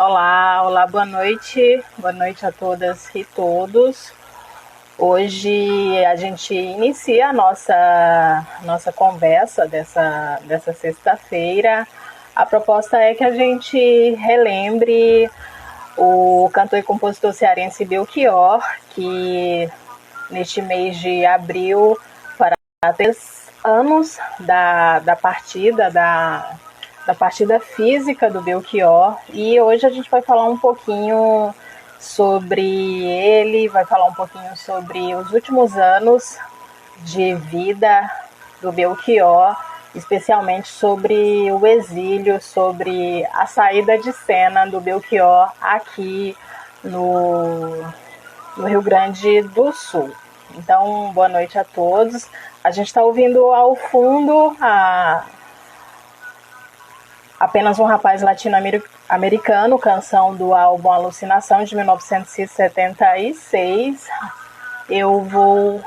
Olá, boa noite a todas e todos. Hoje a gente inicia a nossa conversa dessa sexta-feira. A proposta é que a gente relembre o cantor e compositor cearense Belchior, que neste mês de abril fará 3 anos da partida física do Belchior, e hoje a gente vai falar um pouquinho sobre ele, vai falar um pouquinho sobre os últimos anos de vida do Belchior, especialmente sobre o exílio, sobre a saída de cena do Belchior aqui no Rio Grande do Sul. Então, boa noite a todos. A gente está ouvindo ao fundo Apenas um Rapaz Latino-Americano, canção do álbum Alucinação, de 1976. Eu vou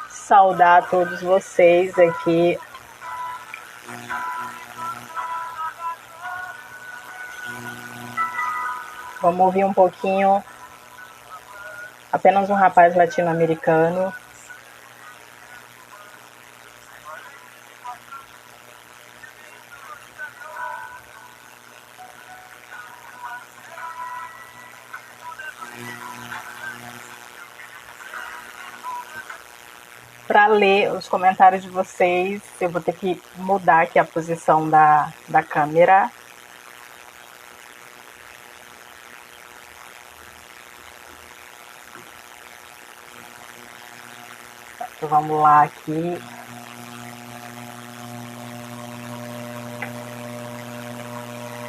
saudar todos vocês aqui. Vamos ouvir um pouquinho Apenas um Rapaz Latino-Americano. Para ler os comentários de vocês, eu vou ter que mudar aqui a posição da câmera. Então, vamos lá aqui.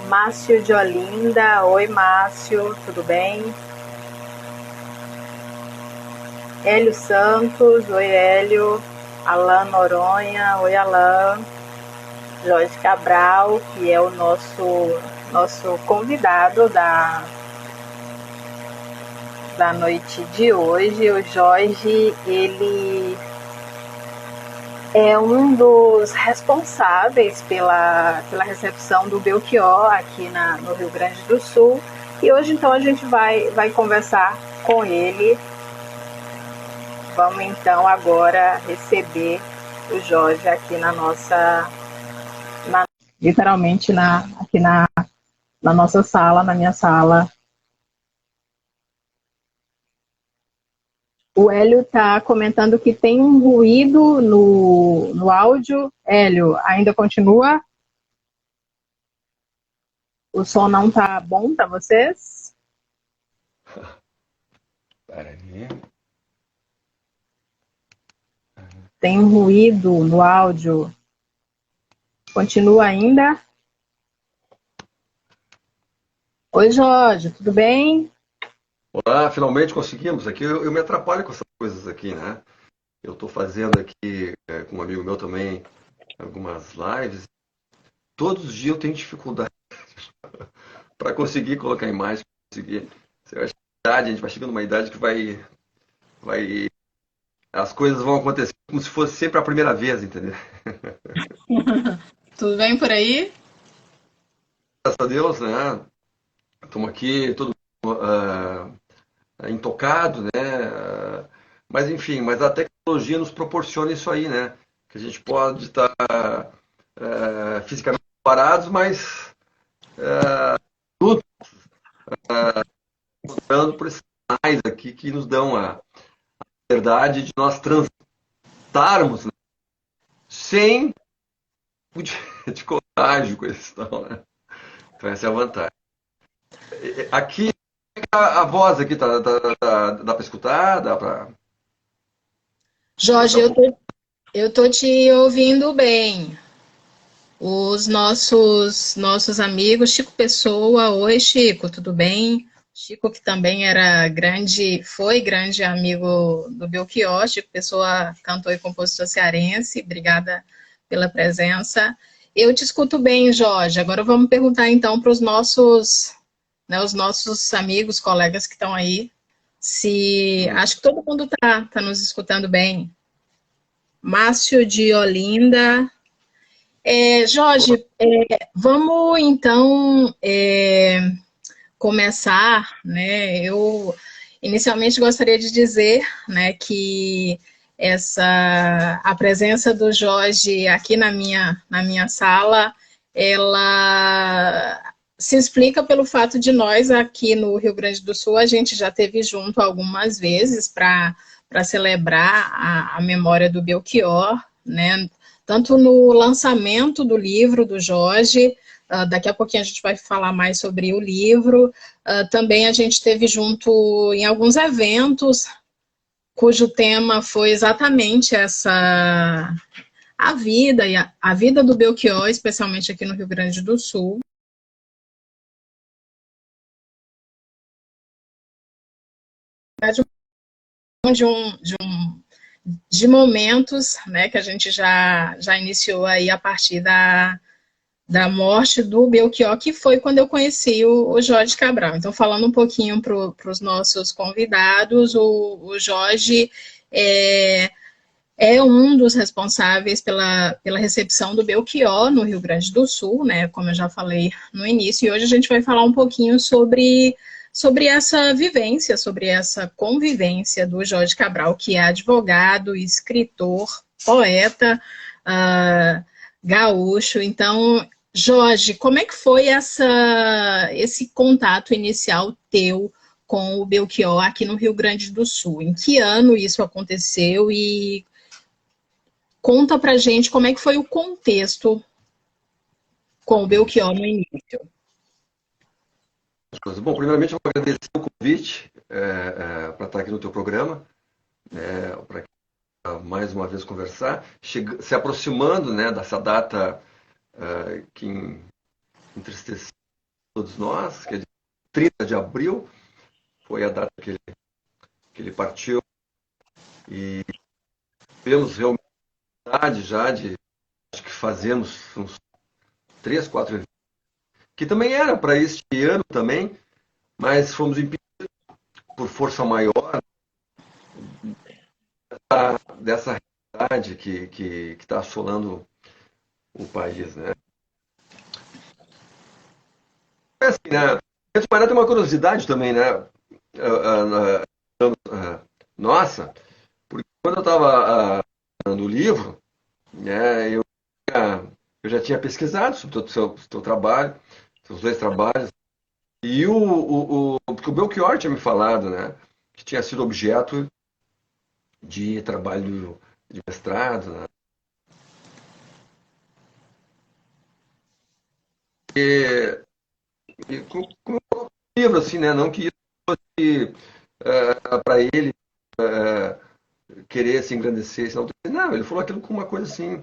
Márcio de Olinda. Oi, Márcio, tudo bem? Hélio Santos, oi Hélio. Alan Noronha, oi Alan. Jorge Cabral, que é o nosso convidado da noite de hoje. O Jorge, ele é um dos responsáveis pela recepção do Belchior aqui no Rio Grande do Sul. E hoje, então, a gente vai conversar com ele. Vamos então agora receber o Jorge aqui literalmente aqui na nossa sala, na minha sala. O Hélio está comentando que tem um ruído no áudio. Hélio, ainda continua? O som não está bom para vocês? Peraí. Tem um ruído no áudio. Continua ainda? Oi, Jorge, tudo bem? Olá, finalmente conseguimos. Aqui eu me atrapalho com essas coisas aqui, né? Eu estou fazendo aqui com um amigo meu também algumas lives. Todos os dias eu tenho dificuldade para conseguir colocar imagem, conseguir. Eu acho que a gente vai chegando numa idade que as coisas vão acontecer como se fosse sempre a primeira vez, entendeu? Tudo bem por aí? Graças a Deus, né? Estamos aqui, todo intocado, né? Mas enfim, mas a tecnologia nos proporciona isso aí, né? Que a gente pode estar fisicamente parados, mas tudo dando por esses sinais aqui que nos dão a verdade de nós transitarmos, né? Sem de contágio com esse tal, né? Então essa é a vantagem. Aqui a voz aqui dá para escutar, dá para. Jorge, eu tô te ouvindo bem. Os nossos amigos, Chico Pessoa, oi Chico, tudo bem? Chico, que também foi grande amigo do Belchior. Chico Pessoa, cantor e compositor cearense, obrigada pela presença. Eu te escuto bem, Jorge. Agora vamos perguntar então para os os nossos amigos, colegas que estão aí, se acho que todo mundo tá nos escutando bem. Márcio de Olinda. Jorge, vamos então começar, né, eu inicialmente gostaria de dizer, né, que a presença do Jorge aqui na minha sala, ela se explica pelo fato de nós aqui no Rio Grande do Sul, a gente já teve junto algumas vezes para celebrar a memória do Belchior, né, tanto no lançamento do livro do Jorge, daqui a pouquinho a gente vai falar mais sobre o livro. Também a gente esteve junto em alguns eventos, cujo tema foi exatamente a vida, e a vida do Belchior, especialmente aqui no Rio Grande do Sul. De momentos, né, que a gente já iniciou aí a partir da morte do Belchior, que foi quando eu conheci o Jorge Cabral. Então, falando um pouquinho para os nossos convidados, o Jorge é um dos responsáveis pela recepção do Belchior no Rio Grande do Sul, né, como eu já falei no início, e hoje a gente vai falar um pouquinho sobre essa vivência, sobre essa convivência do Jorge Cabral, que é advogado, escritor, poeta, gaúcho. Então, Jorge, como é que foi esse contato inicial teu com o Belchior aqui no Rio Grande do Sul? Em que ano isso aconteceu? E conta pra gente como é que foi o contexto com o Belchior no início. Bom, primeiramente eu vou agradecer o convite para estar aqui no teu programa, para mais uma vez conversar, se aproximando, né, dessa data que entristeceu todos nós, que é de 30 de abril, foi a data que ele partiu, e temos realmente já acho que fazemos uns 3, 4 eventos, que também era para este ano também, mas fomos impedidos por força maior dessa realidade que está assolando o país, né? É assim, né? Antes de mais nada, tem uma curiosidade também, né? Nossa, porque quando eu estava no livro, né, eu já tinha pesquisado sobre o teu trabalho, seus dois trabalhos, e porque o Belchior tinha me falado, né, que tinha sido objeto de trabalho de mestrado, né? E com um livro, assim, né? Não que isso fosse para ele querer se engrandecer, senão, não, ele falou aquilo com uma coisa assim,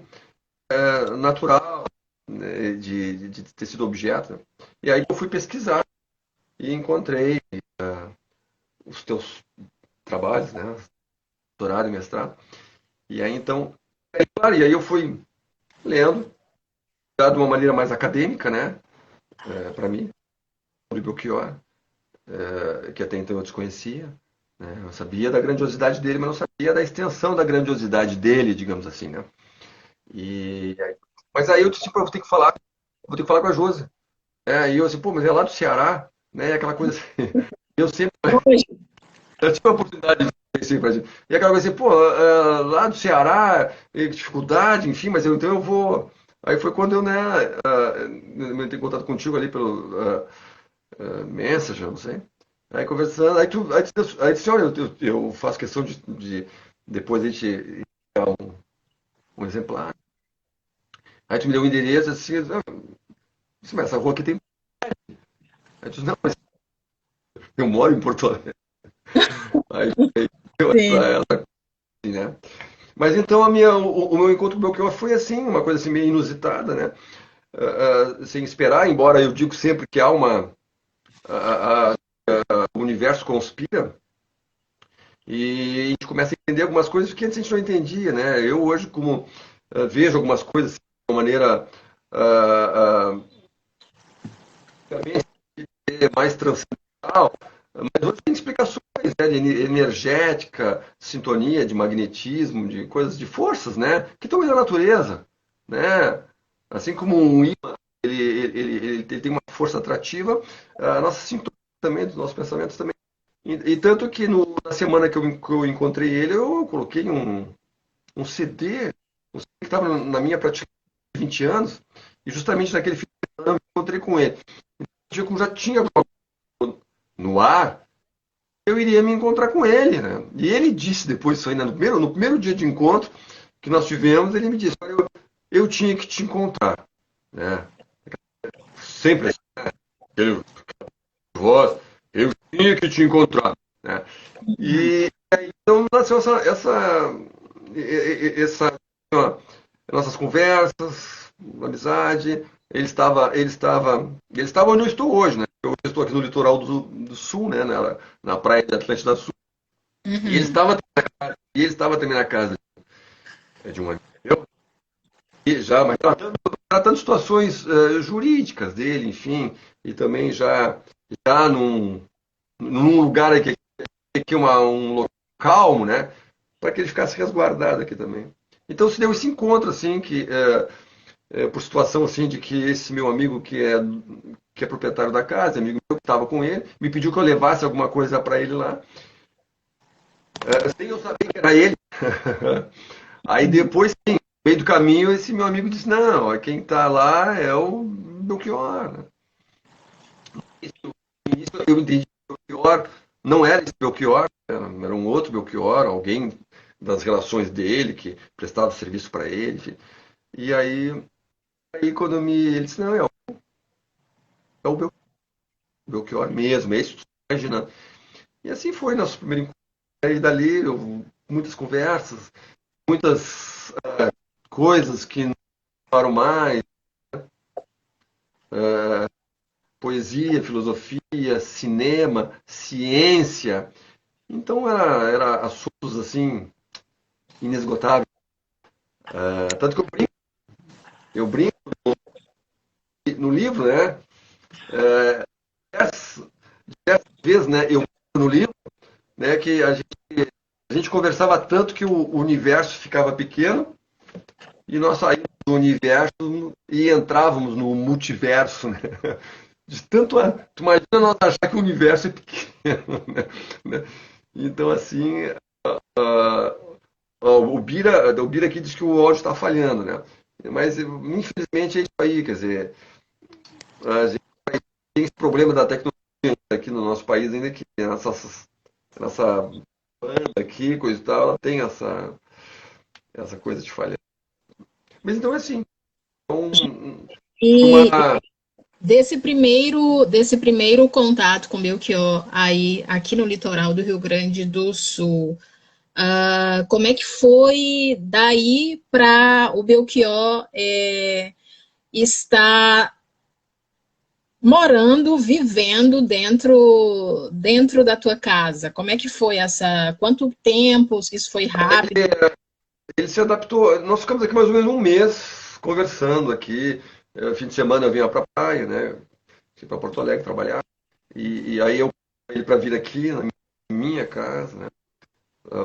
natural, né, de ter sido objeto. E aí eu fui pesquisar e encontrei os teus trabalhos, né? Doutorado e mestrado. E aí então, claro, e aí eu fui lendo, de uma maneira mais acadêmica, né? Para mim, sobre Belchior, que até então eu desconhecia. Né? Eu sabia da grandiosidade dele, mas não sabia da extensão da grandiosidade dele, digamos assim, né? Mas aí eu disse, pô, vou ter que falar com a Josi. E eu assim, pô, mas é lá do Ceará, né? Aquela coisa assim. Eu sempre eu tive a oportunidade de conhecer pra gente. E aquela coisa assim, pô, lá do Ceará, dificuldade, enfim, mas então eu vou. Aí foi quando eu, né, eu entrei em contato contigo ali pelo Messenger, não sei. Aí conversando, aí disse, olha, eu faço questão de depois a gente enviar um exemplar. Aí tu me deu um endereço assim, mas essa rua aqui tem. Aí tu disse, não, mas eu moro em Porto Alegre. Aí eu Sim. pra ela, assim, né? Mas então o meu encontro com o Belchior foi assim, uma coisa assim meio inusitada, né? Sem esperar, embora eu digo sempre que há o universo conspira, e a gente começa a entender algumas coisas que antes a gente não entendia, né? Eu hoje, como vejo algumas coisas de uma maneira também mais transcendental, mas hoje tem explicações, né, de energética, de sintonia, de magnetismo, de coisas, de forças, né, que estão aí na natureza, né? Assim como um ímã, ele tem uma força atrativa, a nossa sintonia também, dos nossos pensamentos também. E tanto que na semana que eu encontrei ele, eu coloquei um CD, um CD que estava na minha prateleira de 20 anos, e justamente naquele fim de semana eu encontrei com ele. Como já tinha no ar, eu iria me encontrar com ele, né? E ele disse depois isso aí, né? No primeiro dia de encontro que nós tivemos, ele me disse, olha, eu tinha que te encontrar, né? Sempre assim, né? Aquele voz, eu tinha que te encontrar, né? E aí, então nasceu essa ó, nossas conversas, amizade. Ele estava onde eu estou hoje, né? Eu estou aqui no litoral do sul, né? Na praia de Atlântida Sul. E Uhum. ele estava também na casa de um amigo meu, e já, mas tratando situações jurídicas dele, enfim, e também já num lugar aqui um local calmo, né? Para que ele ficasse resguardado aqui também. Então se deu esse encontro, assim, que por situação assim de que esse meu amigo que é proprietário da casa, amigo meu que estava com ele, me pediu que eu levasse alguma coisa para ele lá, sem eu saber que era ele. Aí depois, sim, no meio do caminho, esse meu amigo disse, não, ó, quem está lá é o Belchior, né? Isso eu entendi que o Belchior não era esse Belchior, era um outro Belchior, alguém das relações dele que prestava serviço para ele. Enfim. E aí quando ele disse, não, é o Belchior mesmo, é isso que tu tá imaginando. E assim foi nosso primeiro encontro. Aí dali, muitas conversas, muitas coisas que não falaram mais, poesia, filosofia, cinema, ciência. Então era assuntos assim inesgotáveis. Tanto que eu brinco no livro, né? Diversas vezes, né? Eu no livro, né? Que a gente conversava tanto que o universo ficava pequeno e nós saímos do universo e entrávamos no multiverso, né? De tanto, tu imagina nós achar que o universo é pequeno, né? Então, assim, o Bira aqui diz que o áudio está falhando, né? Mas, infelizmente, é isso aí, quer dizer, a gente tem esse problema da tecnologia aqui no nosso país, ainda que nossa banda aqui, coisa e tal, ela tem essa coisa de falhar. Mas então é assim, E uma, desse primeiro contato com Belchior aí aqui no litoral do Rio Grande do Sul, como é que foi daí para o Belchior estar morando, vivendo dentro da tua casa? Como é que foi essa? Quanto tempo? Isso foi rápido? ele se adaptou. Nós ficamos aqui mais ou menos um mês conversando aqui. Fim de semana eu vinha para a praia, né? Fui para Porto Alegre trabalhar. E aí eu ele para vir aqui na minha casa, né?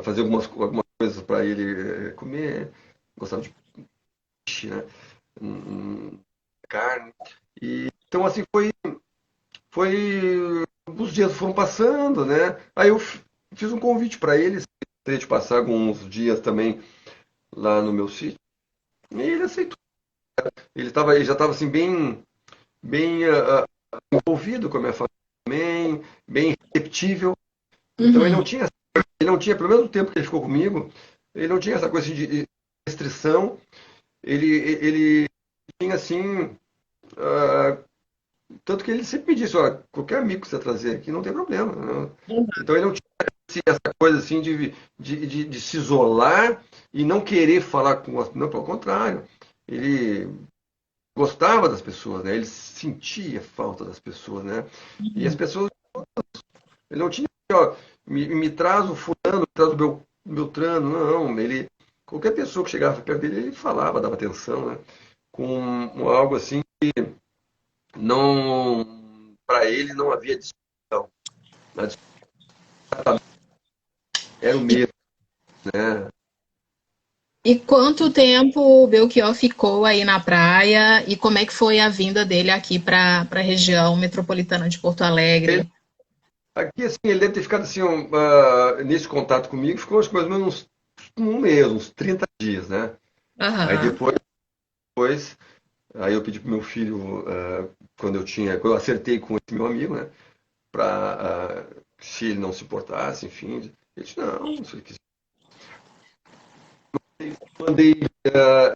Fazer algumas coisas para ele comer. Gostava de peixe, né? Carne. Então assim foi os dias foram passando, né? Aí eu fiz um convite para ele, de passar alguns dias também lá no meu sítio. E ele aceitou. Ele já estava assim bem envolvido com a minha família também, bem receptível. Então Uhum, ele não tinha, pelo mesmo tempo que ele ficou comigo, ele não tinha essa coisa assim, de restrição. Ele tinha assim, ah, tanto que ele sempre me disse, olha, qualquer amigo que você trazer aqui não tem problema, né? Então ele não tinha essa coisa assim de se isolar e não querer falar com as. Não, pelo contrário. Ele gostava das pessoas, né? Ele sentia falta das pessoas, né? E as uhum. pessoas, ele não tinha, ó, me traz o fulano, me traz o Beltrano, não, ele, qualquer pessoa que chegava perto dele, ele falava, dava atenção, né? Com algo assim, não, para ele não havia discussão, a discussão era o mesmo, né? E quanto tempo o Belchior ficou aí na praia e como é que foi a vinda dele aqui para a região metropolitana de Porto Ele, Alegre? aqui, assim, ele deve ter ficado assim, nesse contato comigo, ficou acho que mais ou menos um mês, uns 30 dias, né? Aí Aham. depois, aí eu pedi pro meu filho, quando eu acertei com esse meu amigo, né? Se ele não se importasse, enfim. Ele disse, não, se ele quiser. Mandei,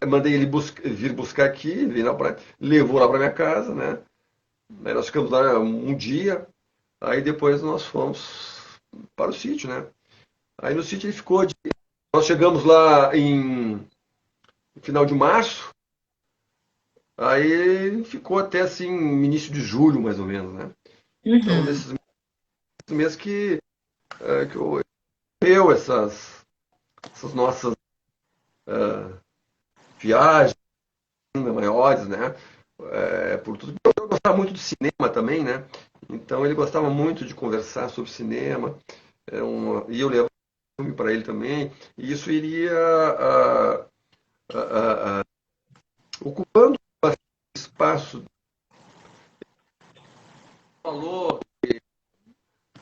mandei ele vir buscar aqui, ele levou lá para minha casa, né? Aí nós ficamos lá um dia, aí depois nós fomos para o sítio, né? Aí no sítio ele ficou. Nós chegamos lá em final de março, aí ele ficou até assim, início de julho, mais ou menos, né? Então, Uhum. nesses meses que eu essas nossas viagens maiores, né? Por tudo. Eu gostava muito de cinema também, né? Então ele gostava muito de conversar sobre cinema, e eu levava filme para ele também, e isso iria ocupando bastante espaço. Falou,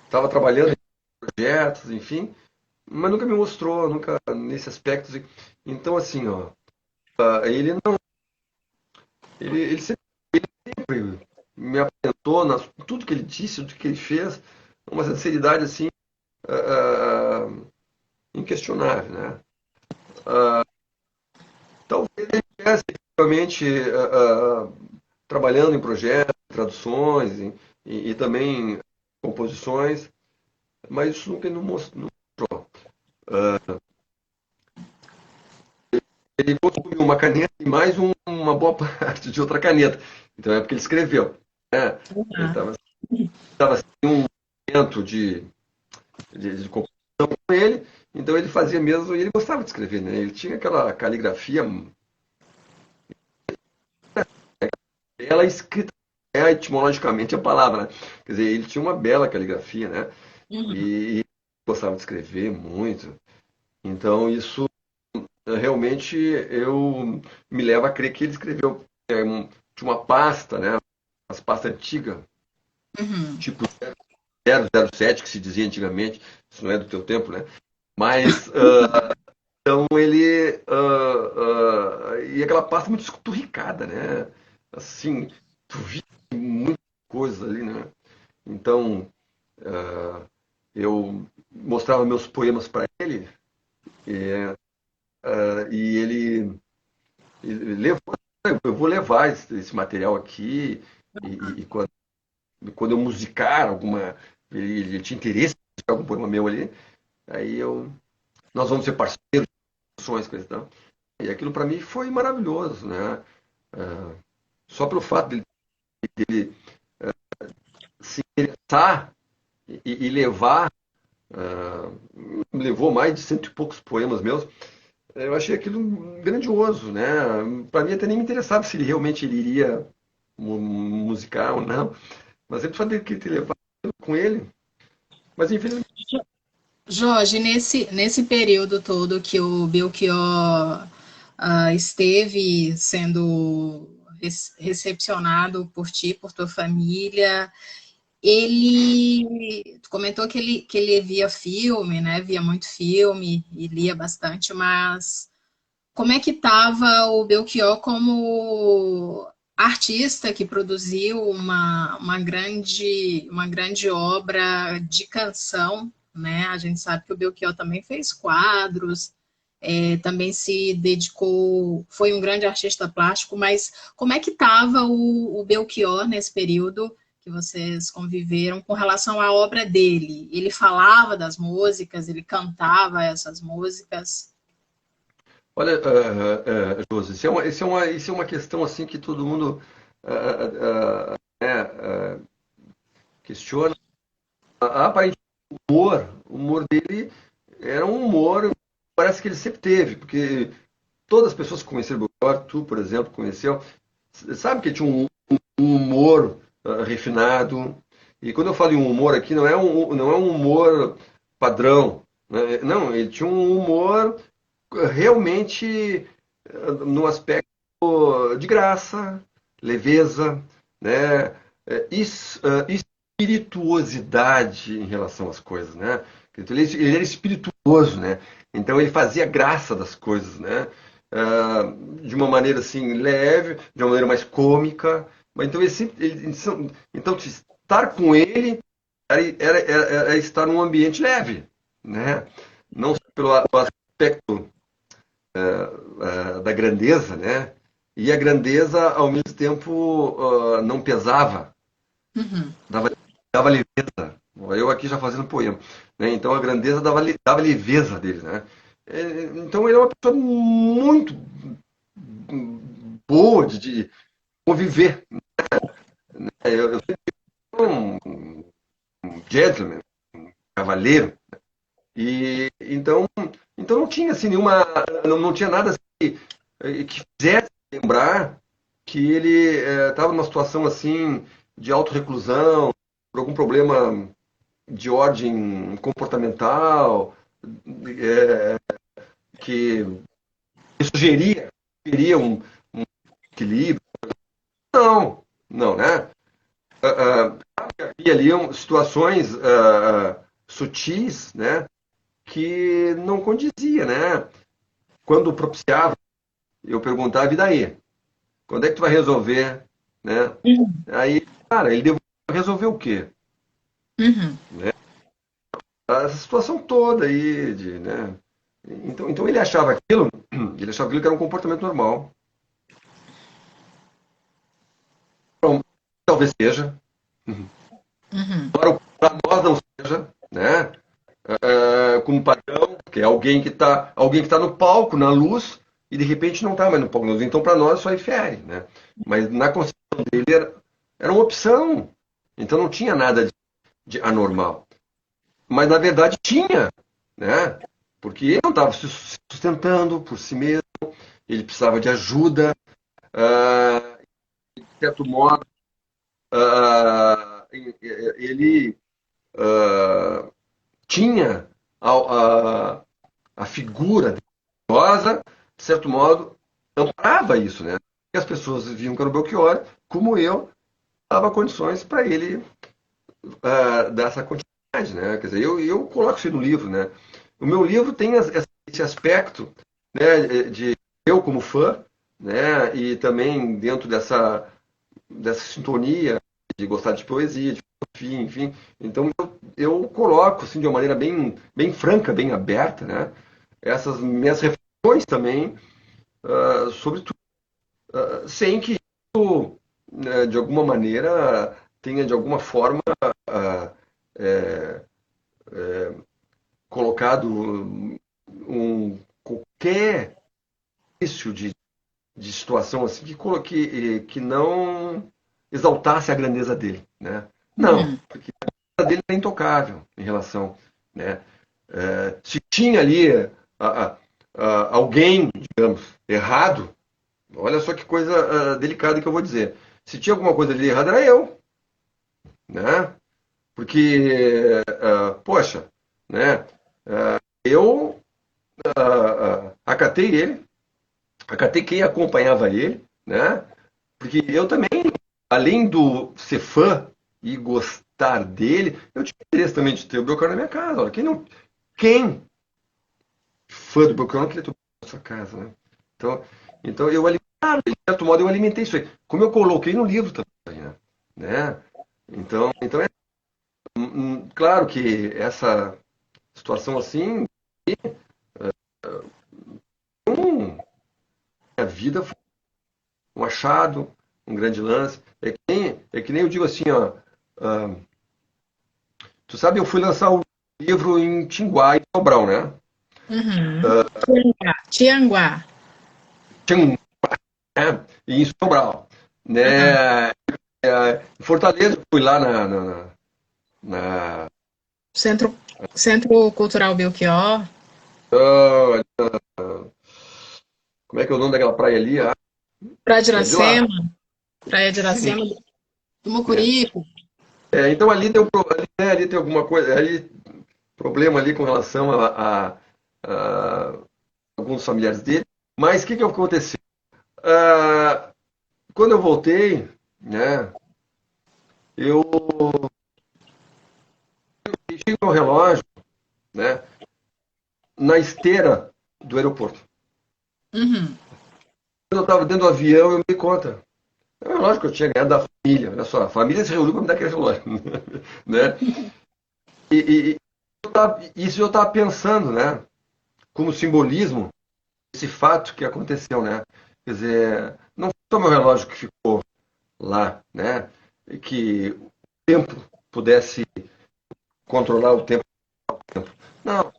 estava trabalhando em projetos, enfim, mas nunca me mostrou, nunca nesse aspecto. Então, assim, ó, ele não, ele sempre me apresentou tudo que ele disse, tudo que ele fez, uma sinceridade assim ah, inquestionável, né? Talvez ele estivesse efetivamente trabalhando em projetos, traduções e também composições, mas isso nunca ele não mostrou. Ele possuía uma caneta e mais uma boa parte de outra caneta. Então é porque ele escreveu. Né? Ele Uhum. estava assim, um momento de composição com ele, então ele fazia mesmo, e ele gostava de escrever, né? Ele tinha aquela caligrafia, ela escrita etimologicamente a palavra, né? Quer dizer, ele tinha uma bela caligrafia, né? Uhum. E gostava de escrever muito. Então isso realmente eu me leva a crer que ele escreveu de uma pasta, né? As pastas antigas, Uhum. tipo 007 que se dizia antigamente, isso não é do teu tempo, né? Mas então ele e aquela pasta muito esturricada, né? Assim, tu via muitas coisas ali, né? Então eu mostrava meus poemas para ele e ele levou, eu vou levar esse material aqui e quando eu musicar ele tinha interesse em musicar algum poema meu ali, aí nós vamos ser parceiros de ações, coisa e tal. E aquilo para mim foi maravilhoso, né? Só pelo fato dele se interessar e levar, me levou mais de cento e poucos poemas meus. Eu achei aquilo grandioso, né? Para mim até nem me interessava se ele realmente ele iria musicar ou não, mas ele só teve que ter levado com ele. Mas infelizmente, Jorge, nesse período todo que o Belchior esteve sendo recepcionado por ti, por tua família, ele comentou que ele via filme, né? Via muito filme e lia bastante, mas como é que estava o Belchior como artista que produziu uma grande obra de canção, né? A gente sabe que o Belchior também fez quadros, também se dedicou, foi um grande artista plástico, mas como é que estava o Belchior nesse período que vocês conviveram com relação à obra dele? Ele falava das músicas, ele cantava essas músicas? olha, Josi, isso é uma questão assim que todo mundo questiona. Aparentemente, o humor dele era um humor, parece que ele sempre teve, porque todas as pessoas que conheceram o Belchior, tu, por exemplo, conheceu, sabe que ele tinha um humor refinado. E quando eu falo em um humor aqui, não é um humor padrão, né? Não, ele tinha um humor realmente no aspecto de graça, leveza, né? espirituosidade em relação às coisas, né? Então, ele era espirituoso, né? Então ele fazia graça das coisas, né? Ah, de uma maneira assim leve, de uma maneira mais cômica. Mas então então estar com ele era estar num ambiente leve, né? Não só pelo aspecto da grandeza, né? E a grandeza ao mesmo tempo não pesava, Uhum. dava, dava leveza. Eu aqui já fazendo poema, né? Então a grandeza dava leveza dele, né? Então ele é uma pessoa muito boa de conviver. Eu sempre fui um gentleman, cavaleiro, e então não tinha assim nenhuma, não tinha nada assim, que fizesse lembrar que ele estava numa situação assim de autorreclusão, por algum problema de ordem comportamental, é, que sugeria um equilíbrio. Não, não, né? Havia ali situações sutis, né, que não condizia, né? Quando propiciava, eu perguntava, e daí? Quando é que tu vai resolver, né? Uhum. Aí, cara, ele resolveu o quê? Uhum. Né? Essa situação toda aí, né? Então ele achava aquilo que era um comportamento normal. Bom, talvez seja, Uhum. para nós não seja, né? Como padrão, que é alguém que tá no palco, na luz, e de repente não está mais no palco, na luz. Então para nós só infere, né? Mas na concepção dele era uma opção. Então não tinha nada de anormal. Mas na verdade tinha, né? Porque ele não estava se sustentando por si mesmo, ele precisava de ajuda, de certo modo, ele tinha a figura religiosa, de certo modo, amparava isso, né? E as pessoas viam que era o Belchior, como eu, dava condições para ele dar essa continuidade, né? Quer dizer, eu coloco isso aí no livro, né? O meu livro tem esse aspecto, né, de eu como fã, né, e também dentro dessa sintonia de gostar de poesia, de filosofia, enfim. Então eu coloco assim de uma maneira bem franca, bem aberta, né, essas minhas reflexões também sobre tudo, sem que isso, né, de alguma maneira tenha de alguma forma ah, é, colocado qualquer início de situação assim que não exaltasse a grandeza dele, né? Não, Uhum. porque a grandeza dele é intocável em relação, né? Se tinha ali alguém, digamos, errado, olha só que coisa delicada que eu vou dizer. Se tinha alguma coisa ali errada, era eu, né? Porque, poxa, né? Eu acatei ele, acatei quem acompanhava ele, né? Porque eu também, além do ser fã e gostar dele, eu tinha interesse também de ter o Belchior na minha casa. Olha, quem fã do Belchior não queria ter o Belchior na sua casa, né? Então, então eu alimentava, de certo modo eu alimentei isso aí. Como eu coloquei no livro também, né? Então é claro que essa situação assim, a vida foi um achado, um grande lance. É que nem eu digo assim, ó. ah, Tu sabe, eu fui lançar o livro em Tinguá e Sobral, né? Uhum. Tianguá. Tianguá. Tinguá, né? E em Sobral, Aham. né? Em Fortaleza, fui lá na- Centro Cultural Belchior. ah, como é que é o nome daquela praia ali? Praia de É de lá. Iracema. Praia de Sim. Iracema. Do É. Mucuripe. Então ali ali tem alguma coisa, ali problema ali com relação a alguns familiares dele. Mas o que aconteceu? Ah, quando eu voltei, né? Eu relógio, né, na esteira do aeroporto. Uhum. Quando eu estava dentro do avião, eu me dei conta. É um relógio que eu tinha ganhado da família. Olha só, a família se reuniu para me dar aquele relógio. Né? E isso eu estava pensando, né? Como simbolismo, esse fato que aconteceu, né? Quer dizer, não foi só meu relógio que ficou lá, né? E que o tempo pudesse controlar o tempo. Não,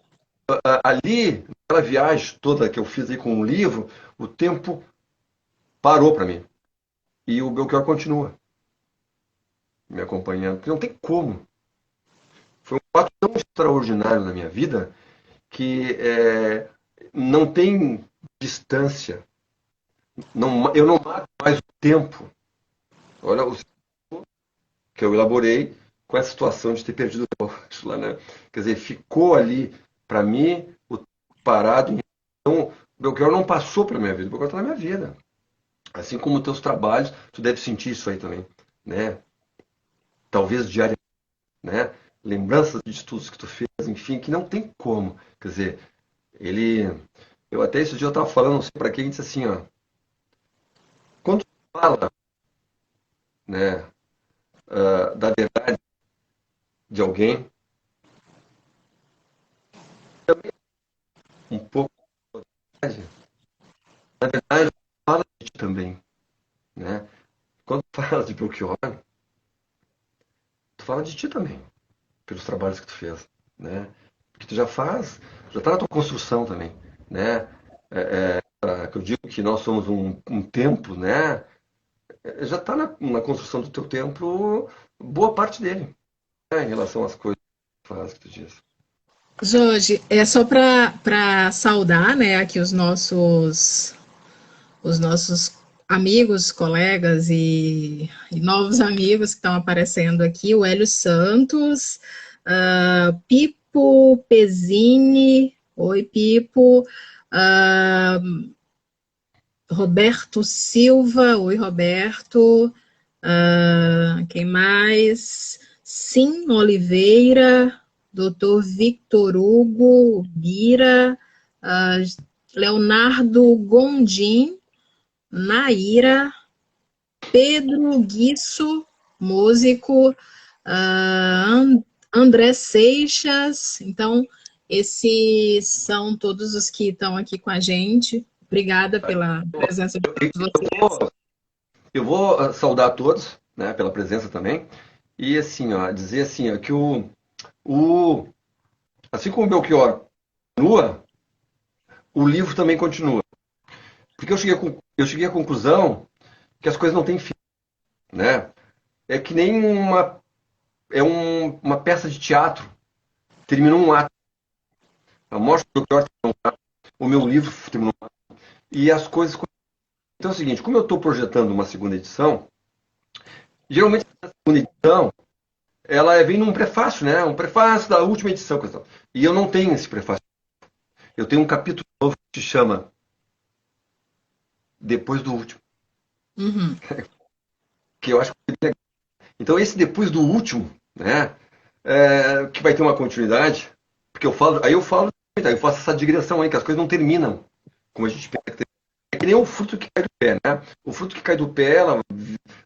ali, naquela viagem toda que eu fiz aí com o livro, o tempo parou para mim. E o Belchior continua me acompanhando. Porque não tem como. Foi um fato tão extraordinário na minha vida que não tem distância. Não, eu não mato mais o tempo. Olha o que eu elaborei com essa situação de ter perdido o relógio lá, né? Quer dizer, ficou ali para mim o tempo parado. Então, o Belchior não passou para minha vida, o Belchior está na minha vida. Assim como os teus trabalhos, tu deve sentir isso aí também, né? Talvez diariamente, né? Lembranças de estudos que tu fez, enfim, que não tem como. Quer dizer, ele. Eu até esse dia eu estava falando, não sei para quem, disse assim, ó. Quando tu fala, né, da verdade de alguém, um pouco de verdade, na verdade, fala de ti também, né? Quando tu fala de Belchior, tu fala de ti também, pelos trabalhos que tu fez, né? Que tu já faz, já está na tua construção também, né? Que eu digo que nós somos um templo, né? Já está na construção do teu templo boa parte dele, né? Em relação às coisas que tu faz, que tu diz. Jorge, é só para saudar, né, aqui os nossos amigos, colegas e novos amigos que estão aparecendo aqui, o Hélio Santos, Pipo Pezzini, oi Pipo, ah, Roberto Silva, oi Roberto, quem mais? Sim Oliveira, Dr. Victor Hugo Bira, ah, Leonardo Gondim, Naira, Pedro Guiço, músico, André Seixas. Então, esses são todos os que estão aqui com a gente. Obrigada pela presença de todos Eu vocês. vou, eu vou saudar a todos, né, pela presença também. E assim, ó, dizer assim, ó, que o assim como o Belchior continua, o livro também continua. Porque eu cheguei à conclusão que as coisas não têm fim, né? É que nem uma peça de teatro. Terminou um ato. A morte do Belchior terminou um ato. O meu livro terminou um ato. E as coisas. Então é o seguinte, como eu estou projetando uma segunda edição, geralmente a segunda edição ela vem num prefácio, né? Um prefácio da última edição. E eu não tenho esse prefácio. Eu tenho um capítulo novo que se chama Depois do Último. Uhum. Que eu acho que é legal. Então, esse depois do último, né? Que vai ter uma continuidade, porque eu faço essa digressão aí, que as coisas não terminam como a gente pensa. É que nem o fruto que cai do pé, né? O fruto que cai do pé, ela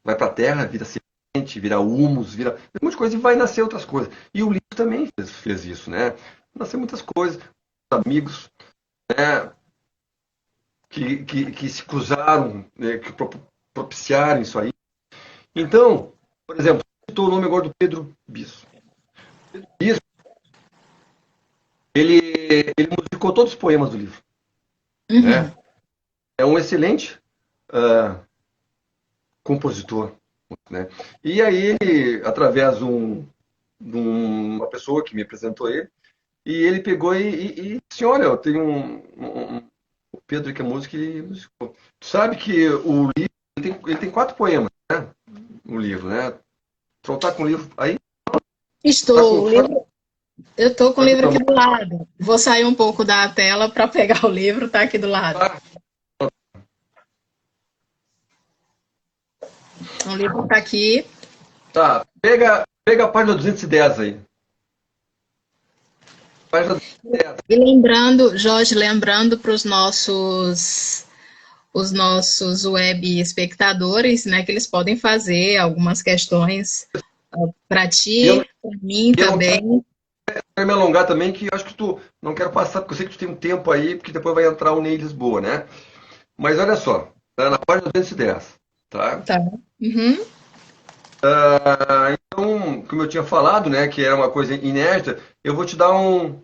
vai para a terra, vira semente, vira humus, vira um monte de coisa e vai nascer outras coisas. E o livro também fez isso, né? Nasceu muitas coisas, amigos, né? Que se cruzaram, né? Que propiciaram isso aí. Então, por exemplo, citou o nome agora do Pedro Bisso. Bisso, ele musicou todos os poemas do livro, Uhum. né? É um excelente uh, compositor, né? E aí ele, através de uma pessoa que me apresentou ele, e ele pegou e disse, olha, eu tenho o Pedro que é músico e musicou. Tu sabe que o livro ele tem 4 poemas, né? O livro, né? Tu tá com o livro aí? Tá com, Estou, o tu tá com, livro, eu estou com o tá com livro tua aqui mão? do lado. Vou sair um pouco da tela para pegar o livro, está aqui do lado. Tá, O livro está aqui. tá. Pega a página 210 aí. página 10. E lembrando, Jorge, lembrando para os nossos web espectadores, né, que eles podem fazer algumas questões para E ti, para mim eu não também. quero me alongar também, que eu acho que tu não quero passar, porque eu sei que tu tem um tempo aí, porque depois vai entrar o Ney Lisboa, né? Mas olha só, tá na página 210, tá? Tá. Uhum. Então, como eu tinha falado, né, que era uma coisa inédita, eu vou te dar um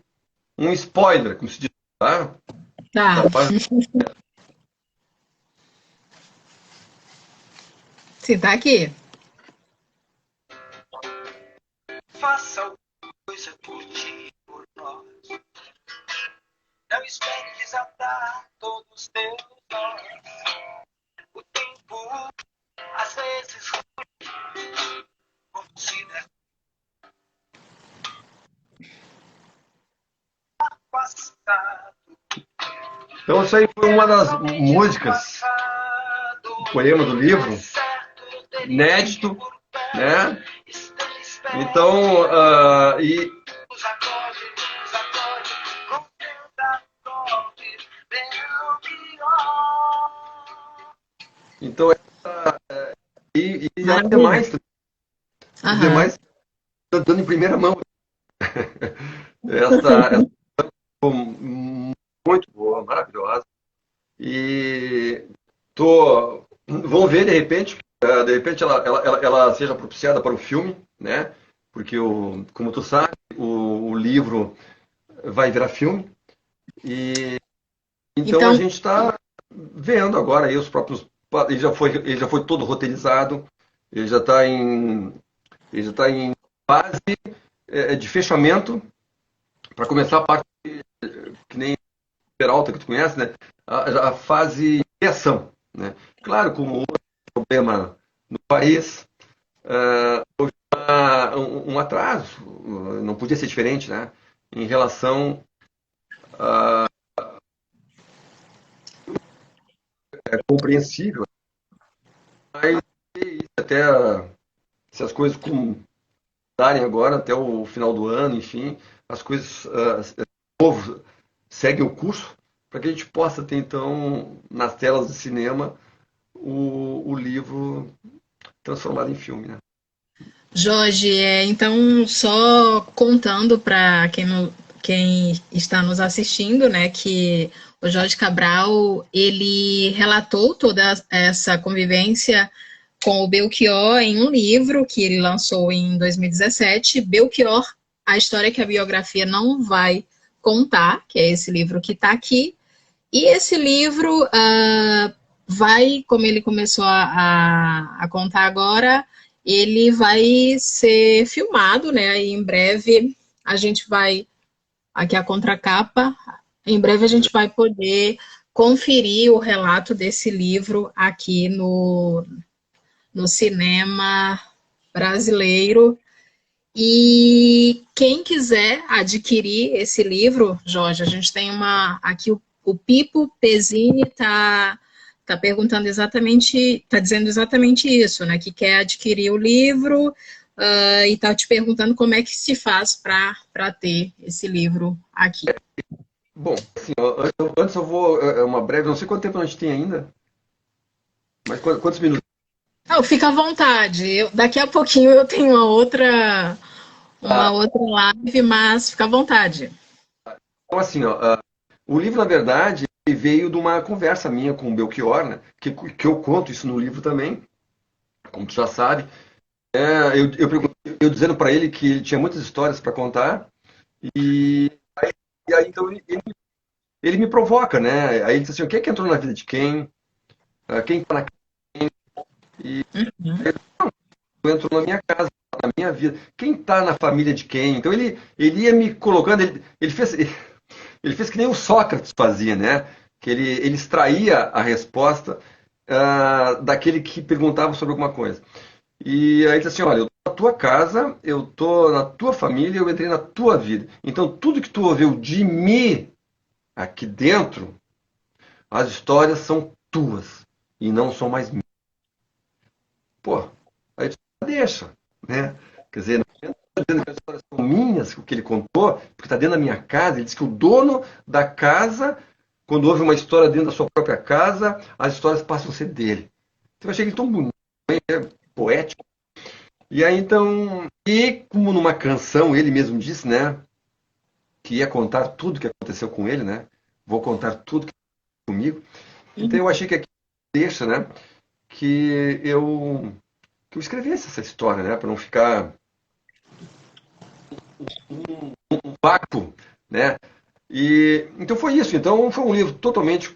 spoiler, como se diz, tá? Tá. Da página. Sim, tá aqui. Faça alguma coisa por ti, por nós. Não espere desatar todos os teus nós. O tempo, às vezes, considera passado. Então, isso aí foi uma das músicas, poema do livro, inédito, né? Então, então e as Maravilha. demais, os Aham. demais dando em primeira mão. Essa foi muito boa, maravilhosa. E vamos ver de repente ela seja propiciada para o filme, né? Porque como tu sabe, o livro vai virar filme. E então a Então, gente está vendo agora aí os próprios. Ele já foi todo roteirizado, ele já está ele já tá em fase de fechamento para começar a parte que nem Peralta que tu conhece, né? A fase de ação, né? Claro, como houve problema no país, houve um atraso, não podia ser diferente, né? Em relação compreensível, mas até se as coisas mudarem agora até o final do ano, enfim, as coisas o povo segue o curso para que a gente possa ter então nas telas de cinema o livro transformado em filme, né? Jorge, então só contando para quem está nos assistindo, né, que o Jorge Cabral, ele relatou toda essa convivência com o Belchior em um livro que ele lançou em 2017, Belchior, a história que a biografia não vai contar, que é esse livro que está aqui. E esse livro vai, como ele começou a contar agora, ele vai ser filmado, né? E em breve a gente vai, aqui a contracapa, em breve a gente vai poder conferir o relato desse livro aqui no cinema brasileiro. E quem quiser adquirir esse livro, Jorge, a gente tem aqui o Pipo Pezzini tá perguntando exatamente, tá dizendo exatamente isso, né? Que quer adquirir o livro e tá te perguntando como é que se faz para ter esse livro aqui. Bom, assim, antes eu vou uma breve, não sei quanto tempo a gente tem ainda, mas quantos minutos? Não, fica à vontade. Daqui a pouquinho eu tenho uma Ah, outra live, mas fica à vontade. então, assim, ó, o livro, na verdade, ele veio de uma conversa minha com o Belchior, né? Que eu conto isso no livro também, como tu já sabe. Eu dizendo para ele que ele tinha muitas histórias para contar, e, e aí então ele me provoca, né? Aí ele diz assim: o que é que entrou na vida de quem? Quem está na casa? E entrou na minha casa, na minha vida. Quem está na família de quem? Então ele ia me colocando, ele fez que nem o Sócrates fazia, né? Que ele extraía a resposta daquele que perguntava sobre alguma coisa. E aí ele disse assim: olha, eu tô na tua casa, eu tô na tua família, eu entrei na tua vida. Então tudo que tu ouviu de mim aqui dentro, as histórias são tuas e não são mais minhas. Pô, aí tu deixa, né? Quer dizer, não estou dizendo que as histórias são minhas, estranhas, o que ele contou, porque está dentro da minha casa. Ele disse que o dono da casa, quando houve uma história dentro da sua própria casa, as histórias passam a ser dele. Então eu achei ele tão bonito, poético. E aí então, e como numa canção ele mesmo disse, né, que ia contar tudo que aconteceu com ele, né? Vou contar tudo que aconteceu comigo. Então eu achei que aqui deixa, né, que eu escrevesse essa história, né, para não ficar um vácuo, né? E então foi isso. Então foi um livro totalmente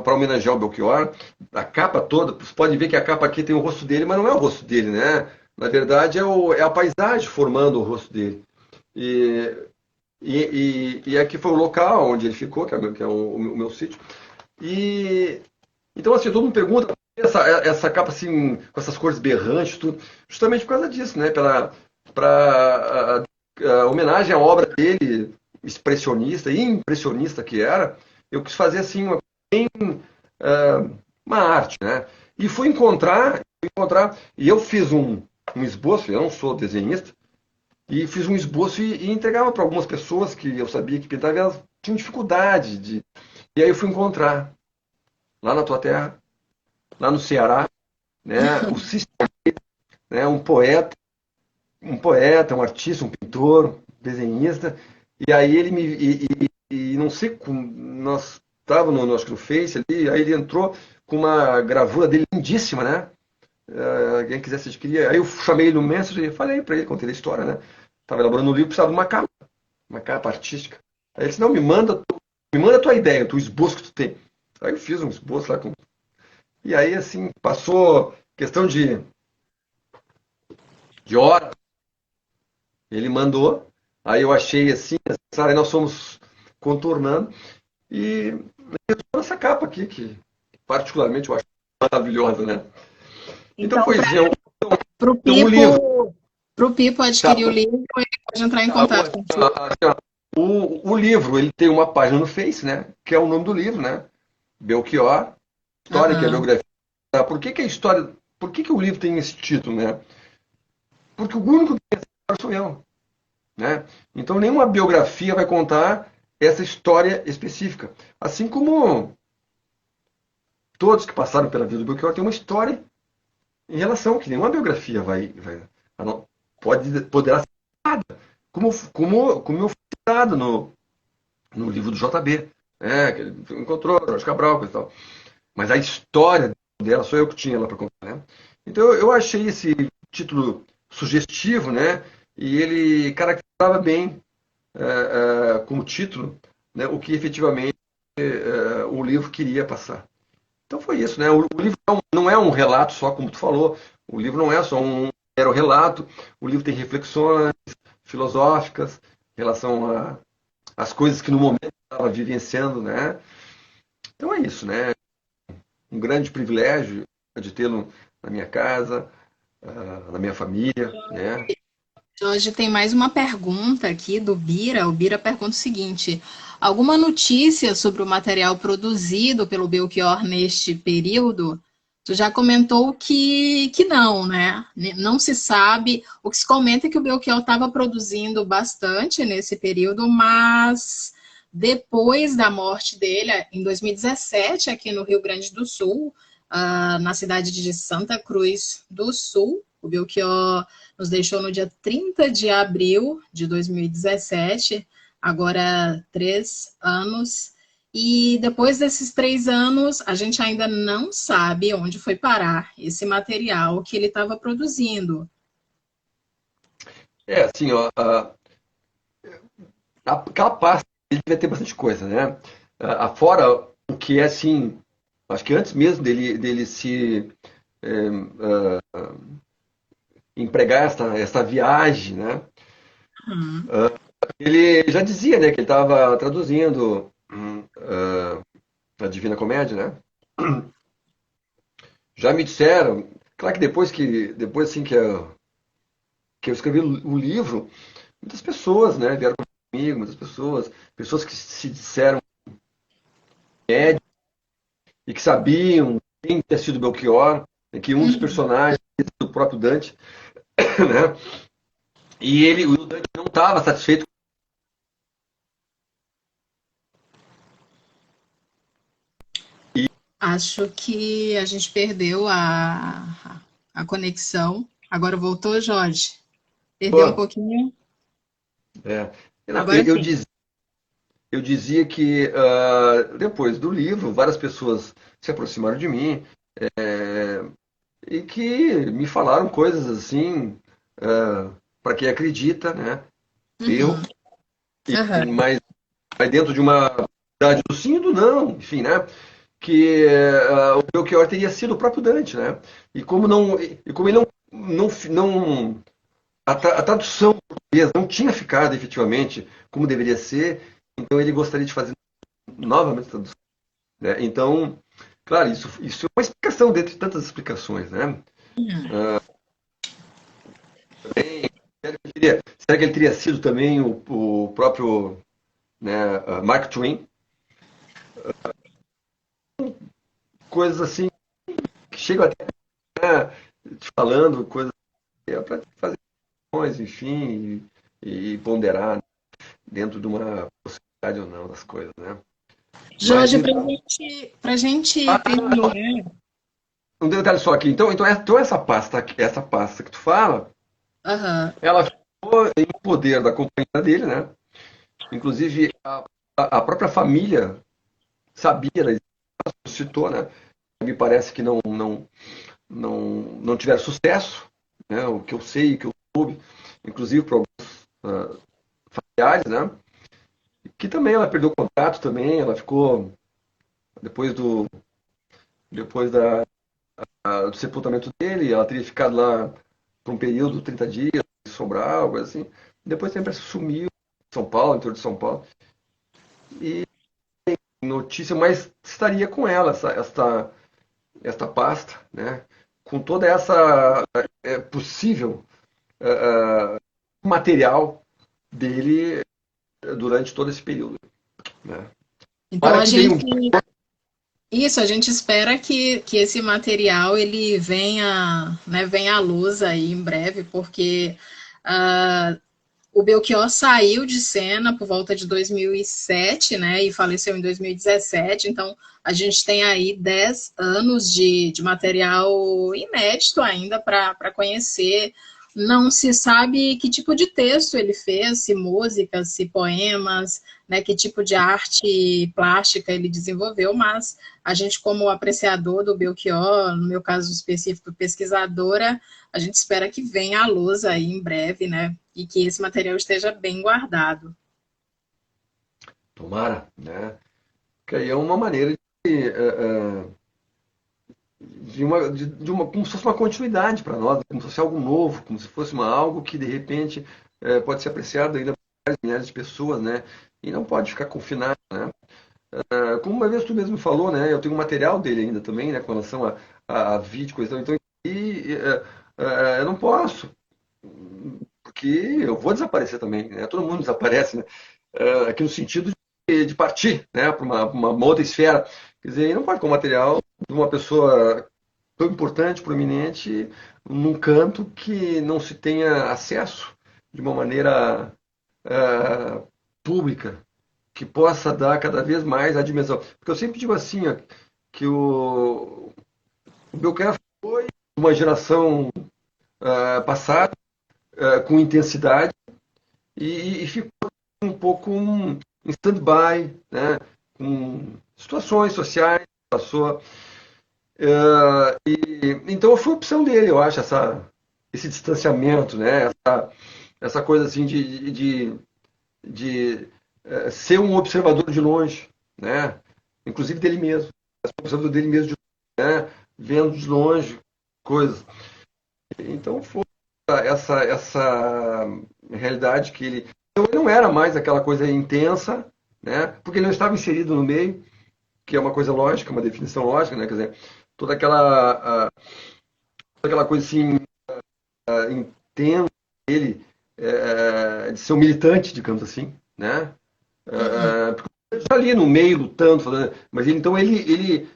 para homenagear o Belchior. A capa toda, você pode ver que a capa aqui tem o rosto dele, mas não é o rosto dele, né? Na verdade é a paisagem formando o rosto dele. E, e aqui foi o local onde ele ficou, que é o meu sítio. E então assim, todo mundo pergunta essa capa assim com essas cores berrantes, tudo, justamente por causa disso, né? Para homenagem à obra dele, expressionista e impressionista que era, eu quis fazer assim uma arte, né? E e eu fiz um esboço, eu não sou desenhista, e fiz um esboço e entregava para algumas pessoas que eu sabia que pintavam, elas tinham dificuldade de. E aí eu fui encontrar lá na tua terra, lá no Ceará, né, o Cícero, né, um artista, um pintor, um desenhista, e aí ele me. E não sei como. Nós estávamos no, acho que no Face ali, aí ele entrou com uma gravura dele lindíssima, né? Quem quisesse adquirir. Aí eu chamei ele no Messenger e falei para ele, contei a história, né? Estava elaborando um livro, precisava de uma capa artística. Aí ele disse, não, me manda a tua ideia, o teu esboço que tu tem. Aí eu fiz um esboço lá com. E aí, assim, passou questão de horas. Ele mandou, aí eu achei assim, aí nós fomos contornando e essa capa aqui, que particularmente eu acho maravilhosa, né? Então Então, foi isso, para o então, o livro. Pipo Tá, adquirir o livro, ele pode entrar em tá, contato contigo. o livro, ele tem uma página no Face, né? Que é o nome do livro, né? Belchior, História que é a Aham. biografia. Por que que a história. Por que que o livro tem esse título, né? Porque o único que tem essa história sou eu. Né? Então, nenhuma biografia vai contar essa história específica. Assim como todos que passaram pela vida do Belchior têm uma história em relação, que nenhuma biografia poderá ser citada, como eu fui citado no livro do JB, né? Que ele encontrou Jorge Cabral, coisa e tal. Mas a história dela sou eu que tinha lá para contar. Né? Então, eu achei esse título sugestivo, né? E ele caracterizava bem como título, né, o que efetivamente o livro queria passar. Então foi isso, né? O livro não é um relato só, como tu falou. O livro não é só um mero relato. O livro tem reflexões filosóficas em relação às coisas que no momento eu estava vivenciando, né? Então é isso, né? Um grande privilégio de tê-lo na minha casa, na minha família, né? Hoje tem mais uma pergunta aqui do Bira. O Bira pergunta o seguinte: alguma notícia sobre o material produzido pelo Belchior neste período? Tu já comentou que não, né? Não se sabe. O que se comenta é que o Belchior estava produzindo bastante nesse período, mas depois da morte dele, em 2017, aqui no Rio Grande do Sul, na cidade de Santa Cruz do Sul, o Belchior nos deixou no dia 30 de abril de 2017, agora 3 anos. E depois desses 3 anos, a gente ainda não sabe onde foi parar esse material que ele estava produzindo. É, assim, ó, aquela pasta ele vai ter bastante coisa, né? Fora o que é assim, acho que antes mesmo dele se é, empregar essa viagem, né? Uhum. Ele já dizia, né, que ele estava traduzindo a Divina Comédia, né? Já me disseram, claro que depois assim que eu escrevi o livro, muitas pessoas, né, vieram comigo, muitas pessoas que se disseram médicos e que sabiam quem tinha sido Belchior, né, que um dos Uhum. personagens do próprio Dante, né? E o Dante não está estava satisfeito. Acho que a gente perdeu a conexão. Agora voltou, Jorge? Perdeu um Pô, pouquinho? é, não, Agora sim. eu dizia que depois do livro, várias pessoas se aproximaram de mim e que me falaram coisas assim, para quem acredita, né? Eu, Uhum. Aham. mas, mas dentro de uma idade do sim e do não, enfim, né? Que o Belchior teria sido o próprio Dante, né? E como ele não a tradução portuguesa não tinha ficado efetivamente como deveria ser, então ele gostaria de fazer novamente a tradução, né? Então, claro, isso é uma explicação dentre tantas explicações, né? Uhum. Será que ele teria sido também o próprio, né, Mark Twain? Coisas assim que chegam até te falando, coisas para fazer, enfim, e ponderar dentro de uma possibilidade ou não das coisas, né? Mas Jorge, para gente terminar. um detalhe só aqui. Então essa pasta que tu fala, Aham. ela ficou em poder da companhia dele, né? Inclusive a própria família sabia, ela citou, né? Me parece que não tiveram sucesso, né? O que eu sei, o que eu soube, inclusive para alguns familiares, né? Que também ela perdeu o contato também, ela ficou depois do sepultamento dele, ela teria ficado lá por um período, 30 dias, em Sobral, algo assim. Depois sempre sumiu em São Paulo, em torno de São Paulo. E notícia, mas estaria com ela, esta pasta, né? Com toda essa possível material dele durante todo esse período, né? Então Para a que venha um gente isso, a gente espera que esse material ele venha, né, venha à luz aí em breve, porque uh, o Belchior saiu de cena por volta de 2007, né, e faleceu em 2017, então a gente tem aí 10 anos de material inédito ainda para conhecer. Não se sabe que tipo de texto ele fez, se músicas, se poemas, né, que tipo de arte plástica ele desenvolveu, mas a gente, como apreciador do Belchior, no meu caso específico, pesquisadora, a gente espera que venha à luz aí em breve, né? E que esse material esteja bem guardado. tomara, né? Que aí é uma maneira como se fosse uma continuidade para nós, como se fosse algo novo, como se fosse algo que de repente pode ser apreciado ainda por milhares de pessoas, né? E não pode ficar confinado, né? Como uma vez tu mesmo falou, né? Eu tenho um material dele ainda também, né? Com relação a vídeo, coisa então, eu não posso, porque eu vou desaparecer também, né? Todo mundo desaparece, né? Aqui no sentido de partir, né? Para uma outra esfera. Quer dizer, não pode com o material de uma pessoa tão importante, proeminente, num canto que não se tenha acesso de uma maneira pública, que possa dar cada vez mais a dimensão. Porque eu sempre digo assim, ó, que o Belchior foi uma geração passada com intensidade e ficou um pouco em stand-by, né, com situações sociais, passou. Então foi opção dele, eu acho, esse distanciamento, né, essa coisa assim de ser um observador de longe, né, inclusive dele mesmo, observador dele mesmo, né, vendo de longe coisas. Então foi essa realidade que ele. Então ele não era mais aquela coisa intensa, né, porque ele não estava inserido no meio, que é uma coisa lógica, uma definição lógica, né, quer dizer, toda aquela coisa assim intensa dele de ser um militante, digamos assim, né? Uhum. Porque ele está ali no meio lutando, falando, mas então ele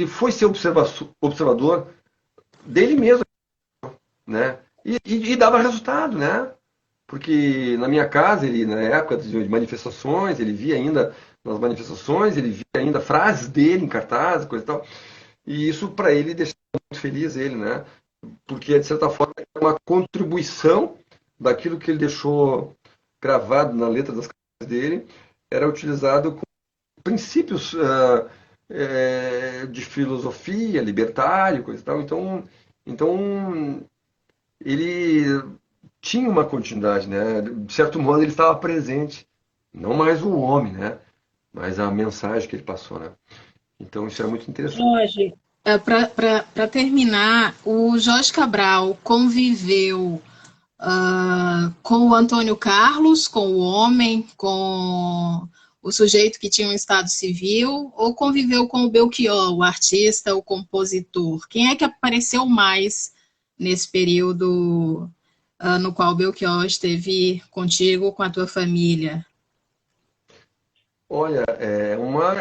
foi ser observador dele mesmo, né? E dava resultado, né? porque na minha casa, ele, na época de manifestações, ele via ainda nas manifestações, ele via ainda frases dele em cartaz, coisa e tal. E isso para ele deixava muito feliz ele, né? Porque de certa forma é uma contribuição daquilo que ele deixou gravado na letra das canções dele, era utilizado com princípios de filosofia, libertário, coisa e tal. Então ele tinha uma continuidade, né? De certo modo ele estava presente, não mais o homem, né? Mas a mensagem que ele passou, né? Então isso é muito interessante. Jorge, para terminar, o Jorge Cabral conviveu com o Antônio Carlos, com o homem, com o sujeito que tinha um estado civil, ou conviveu com o Belchior, o artista, o compositor? Quem é que apareceu mais nesse período no qual o Belchior esteve contigo, com a tua família? Olha,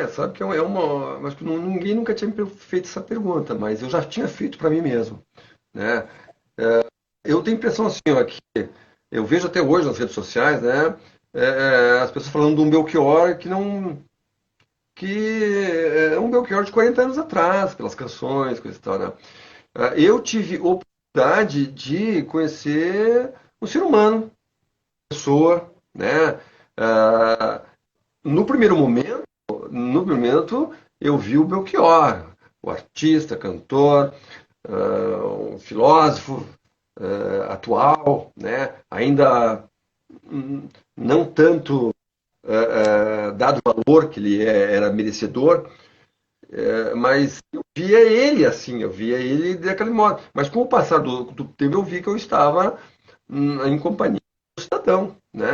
sabe que mas ninguém nunca tinha me feito essa pergunta, mas eu já tinha feito para mim mesmo, né? Eu tenho a impressão assim, ó, que eu vejo até hoje nas redes sociais, né? As pessoas falando de um Belchior que é um Belchior de 40 anos atrás, pelas canções, coisa e tal, né? Eu tive oportunidade de conhecer um ser humano, pessoa, né? Ah, no primeiro momento, no primeiro momento, eu vi o Belchior, o artista, cantor, um filósofo atual, né? Ainda não tanto dado o valor que ele era merecedor, mas eu via ele assim, eu via ele daquele modo. Mas com o passar do tempo eu vi que eu estava em companhia do cidadão, né?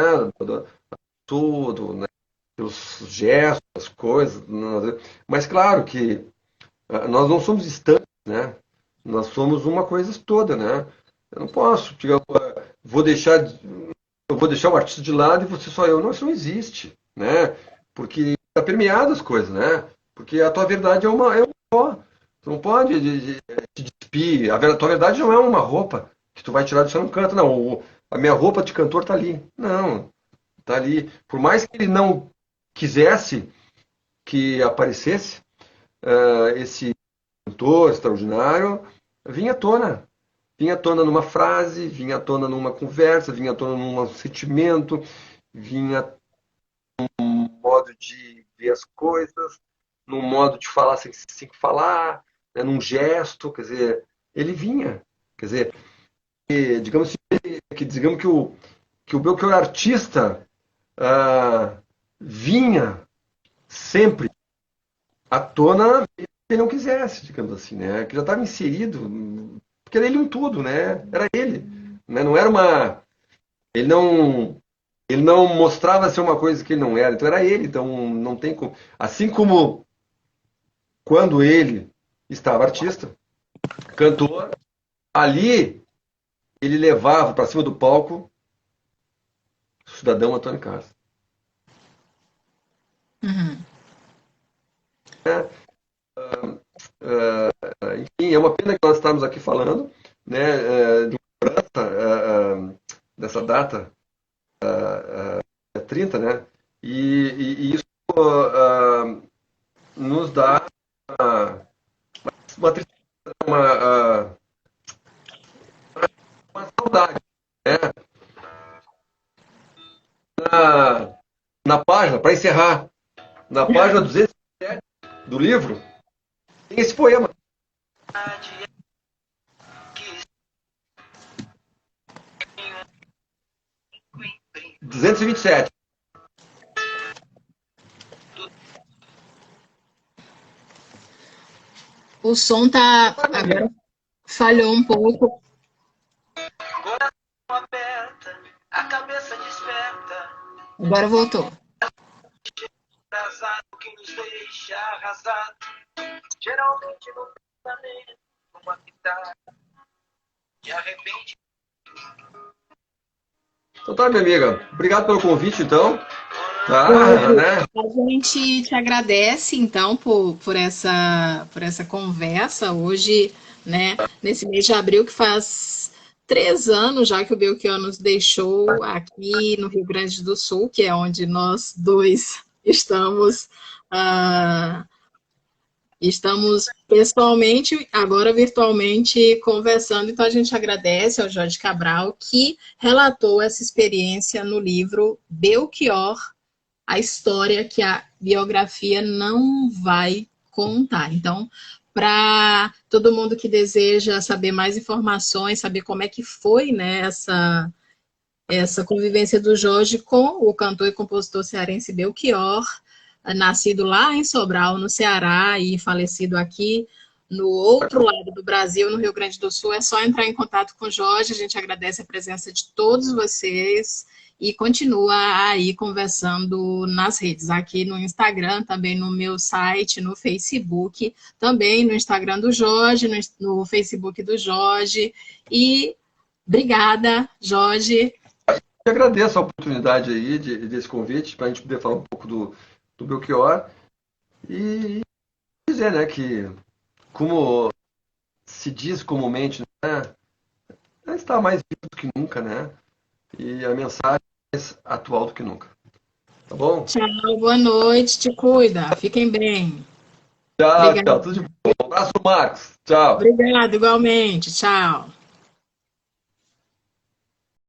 Tudo, né? Os gestos, as coisas. Mas claro que nós não somos estanques, né? Nós somos uma coisa toda, né? Eu não posso, digamos, vou deixar, eu vou deixar o artista de lado e você só eu. Não, isso não existe, né? Porque está permeado as coisas, né? Porque a tua verdade é uma só. Tu não pode te despir. Tua verdade não é uma roupa que tu vai tirar do seu canto, não. A minha roupa de cantor tá ali. Não, tá ali. Por mais que ele não quisesse que aparecesse, esse cantor extraordinário vinha à tona. Vinha à tona numa frase, vinha à tona numa conversa, vinha à tona num sentimento, vinha num modo de ver as coisas, num modo de falar sem falar, né, num gesto, quer dizer, ele vinha. Quer dizer, digamos, digamos que o Belchior artista vinha sempre à tona se ele não quisesse, digamos assim, né? Que já estava inserido, porque era ele um tudo, né? Era ele, né? Não era uma, ele não mostrava ser uma coisa que ele não era, então era ele, então não tem como, assim como quando ele estava artista, cantor, ali ele levava para cima do palco o cidadão Antônio Carlos. Uhum. Enfim, é uma pena que nós estamos aqui falando, né, dessa data, 30, né? E isso nos dá uma tristeza, uma saudade, né? Na página, para encerrar, na página 207 do livro, tem esse poema. 227. O som tá agora falhou um pouco. Coração aberta, a cabeça desperta. Agora voltou. Arrasado que nos deixa arrasado. Geralmente no pensamento, uma guitarra. De arrepende. Então tá, minha amiga. Obrigado pelo convite, então. Tá, né? A gente te agradece, então, por essa conversa hoje, né? Nesse mês de abril, que faz 3 anos já que o Belchior nos deixou aqui no Rio Grande do Sul, que é onde nós dois estamos. ah, Estamos pessoalmente, agora virtualmente, conversando. Então, a gente agradece ao Jorge Cabral, que relatou essa experiência no livro Belchior, a história que a biografia não vai contar. Então, para todo mundo que deseja saber mais informações, saber como é que foi, né, essa convivência do Jorge com o cantor e compositor cearense Belchior, nascido lá em Sobral, no Ceará, e falecido aqui no outro lado do Brasil, no Rio Grande do Sul. É só entrar em contato com o Jorge. A gente agradece a presença de todos vocês e continua aí conversando nas redes, aqui no Instagram, também no meu site, no Facebook, também no Instagram do Jorge, no Facebook do Jorge. E obrigada, Jorge. Eu agradeço a oportunidade aí desse convite para a gente poder falar um pouco do Belchior e dizer, né, que como se diz comumente, né, está mais vivo do que nunca, né? E a mensagem é mais atual do que nunca. Tá bom? Tchau, boa noite, te cuida, fiquem bem. Tchau, Obrigada. tchau. Tudo de bom. Um abraço, Marcos. Tchau. Obrigada, igualmente. Tchau.